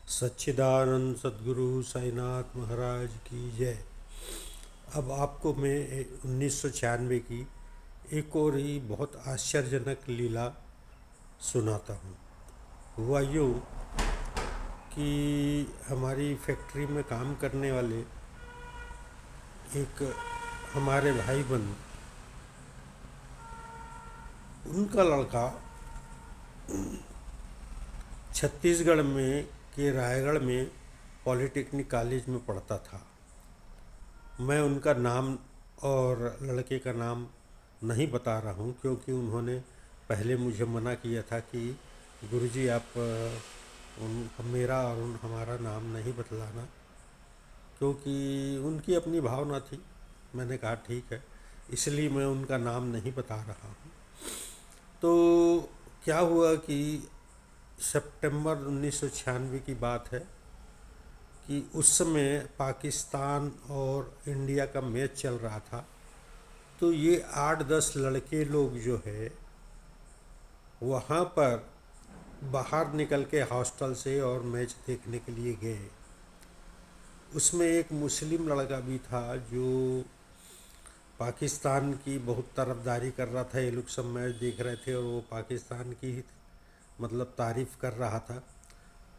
सच्चिदानंद सद्गुरु साईनाथ महाराज की जय। अब आपको मैं 1996 की एक और ही बहुत आश्चर्यजनक लीला सुनाता हूँ। हुआ यूँ कि हमारी फैक्ट्री में काम करने वाले एक हमारे भाई बंद, उनका लड़का छत्तीसगढ़ में के रायगढ़ में पॉलिटेक्निक कॉलेज में पढ़ता था। मैं उनका नाम और लड़के का नाम नहीं बता रहा हूँ क्योंकि उन्होंने पहले मुझे मना किया था कि गुरुजी आप मेरा और हमारा नाम नहीं बतलाना, क्योंकि उनकी अपनी भावना थी। मैंने कहा ठीक है, इसलिए मैं उनका नाम नहीं बता रहा हूँ। तो क्या हुआ कि सितंबर 1996 की बात है कि उस समय पाकिस्तान और इंडिया का मैच चल रहा था। तो ये 8-10 लड़के लोग जो है वहाँ पर बाहर निकल के हॉस्टल से और मैच देखने के लिए गए। उसमें एक मुस्लिम लड़का भी था जो पाकिस्तान की बहुत तरफदारी कर रहा था। ये लोग सब मैच देख रहे थे और वो पाकिस्तान की ही मतलब तारीफ़ कर रहा था।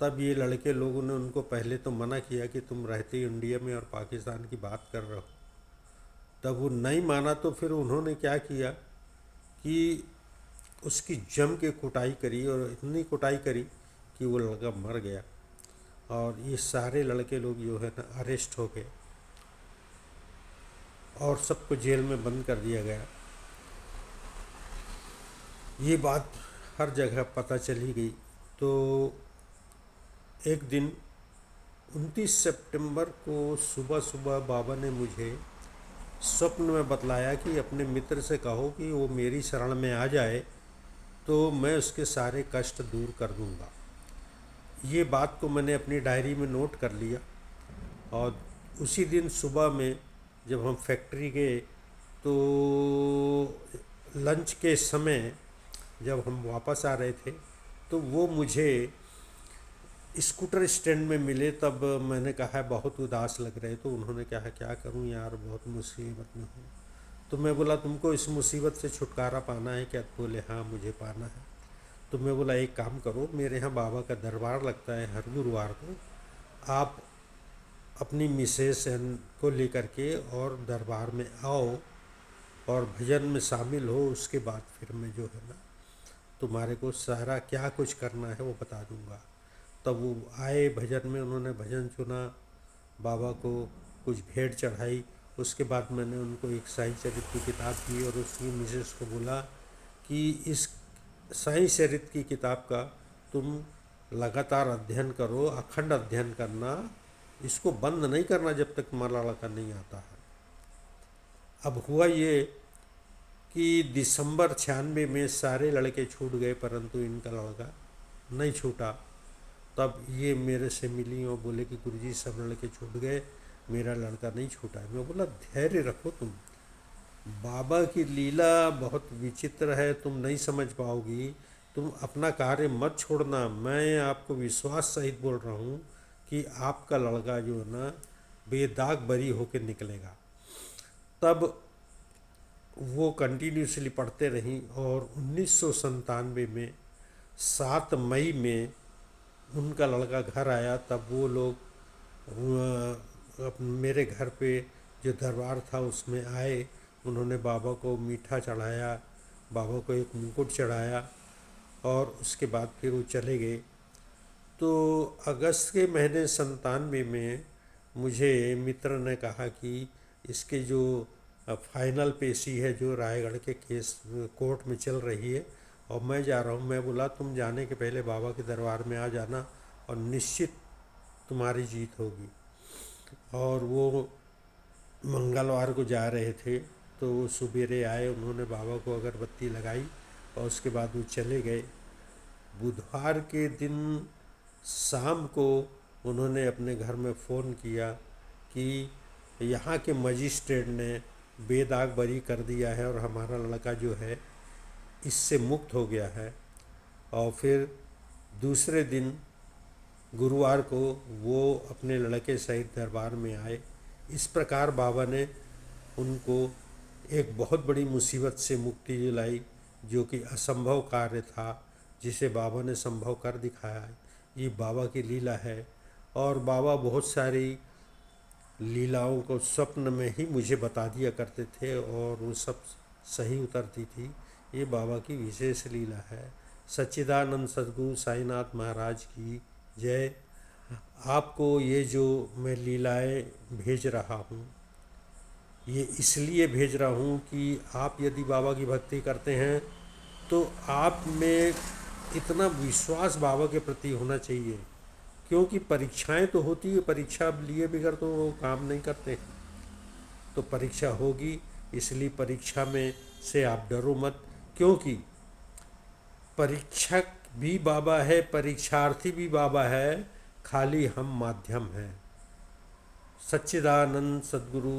तब ये लड़के लोगों ने उनको पहले तो मना किया कि तुम रहते इंडिया में और पाकिस्तान की बात कर रहे हो। तब वो नहीं माना तो फिर उन्होंने क्या किया कि उसकी जम के कुटाई करी और इतनी कुटाई करी कि वो लड़का मर गया। और ये सारे लड़के लोग जो है ना अरेस्ट हो गए और सबको जेल में बंद कर दिया गया। ये बात हर जगह पता चली गई। तो एक दिन 29 सितंबर को सुबह सुबह बाबा ने मुझे स्वप्न में बतलाया कि अपने मित्र से कहो कि वो मेरी शरण में आ जाए तो मैं उसके सारे कष्ट दूर कर दूंगा। ये बात को मैंने अपनी डायरी में नोट कर लिया और उसी दिन सुबह में जब हम फैक्ट्री गए तो लंच के समय जब हम वापस आ रहे थे तो वो मुझे स्कूटर स्टैंड में मिले। तब मैंने कहा बहुत उदास लग रहे, तो उन्होंने कहा क्या करूं यार, बहुत मुसीबत में हूँ। तो मैं बोला तुमको इस मुसीबत से छुटकारा पाना है क्या? तो बोले हाँ मुझे पाना है। तो मैं बोला एक काम करो, मेरे यहाँ बाबा का दरबार लगता है हर गुरुवार को, आप अपनी मिसेस को लेकर के और दरबार में आओ और भजन में शामिल हो। उसके बाद फिर मैं जो है ना तुम्हारे को सारा क्या कुछ करना है वो बता दूंगा। तब वो आए भजन में, उन्होंने भजन सुना, बाबा को कुछ भेंट चढ़ाई। उसके बाद मैंने उनको एक साईं चरित्र की किताब दी और उसकी मिसेस को बोला कि इस साईं चरित्र की किताब का तुम लगातार अध्ययन करो, अखंड अध्ययन करना, इसको बंद नहीं करना जब तक तुम्हारा लड़का नहीं आता है। अब हुआ ये कि दिसंबर 96 में सारे लड़के छूट गए परंतु इनका लड़का नहीं छूटा। तब ये मेरे से मिली और बोले कि गुरुजी सब लड़के छूट गए, मेरा लड़का नहीं छूटा। मैं बोला धैर्य रखो, तुम बाबा की लीला बहुत विचित्र है, तुम नहीं समझ पाओगी। तुम अपना कार्य मत छोड़ना। मैं आपको विश्वास सहित बोल रहा हूँ कि आपका लड़का जो है ना बेदाग बरी होकर निकलेगा। तब वो कंटिन्यूसली पढ़ते रहीं और 1997 में 7 मई में उनका लड़का घर आया। तब वो लोग मेरे घर पे जो दरबार था उसमें आए। उन्होंने बाबा को मीठा चढ़ाया, बाबा को एक मुकुट चढ़ाया और उसके बाद फिर वो चले गए। तो अगस्त के महीने 97 में मुझे मित्र ने कहा कि इसके जो फाइनल पेशी है जो रायगढ़ के केस कोर्ट में चल रही है और मैं जा रहा हूँ। मैं बोला तुम जाने के पहले बाबा के दरबार में आ जाना और निश्चित तुम्हारी जीत होगी। और वो मंगलवार को जा रहे थे तो वो सवेरे आए, उन्होंने बाबा को अगरबत्ती लगाई और उसके बाद वो चले गए। बुधवार के दिन शाम को उन्होंने अपने घर में फ़ोन किया कि यहाँ के मजिस्ट्रेट ने बेदाग बरी कर दिया है और हमारा लड़का जो है इससे मुक्त हो गया है। और फिर दूसरे दिन गुरुवार को वो अपने लड़के सहित दरबार में आए। इस प्रकार बाबा ने उनको एक बहुत बड़ी मुसीबत से मुक्ति दिलाई, जो कि असंभव कार्य था, जिसे बाबा ने संभव कर दिखाया। ये बाबा की लीला है। और बाबा बहुत सारी लीलाओं को स्वप्न में ही मुझे बता दिया करते थे और वो सब सही उतरती थी। ये बाबा की विशेष लीला है। सच्चिदानंद सद्गुरु साईनाथ महाराज की जय। आपको ये जो मैं लीलाएं भेज रहा हूँ, ये इसलिए भेज रहा हूँ कि आप यदि बाबा की भक्ति करते हैं तो आप में इतना विश्वास बाबा के प्रति होना चाहिए, क्योंकि परीक्षाएं तो होती है, परीक्षा लिए बगैर तो वो काम नहीं करते। तो परीक्षा होगी, इसलिए परीक्षा में से आप डरो मत, क्योंकि परीक्षक भी बाबा है, परीक्षार्थी भी बाबा है, खाली हम माध्यम हैं। सच्चिदानंद सद्गुरु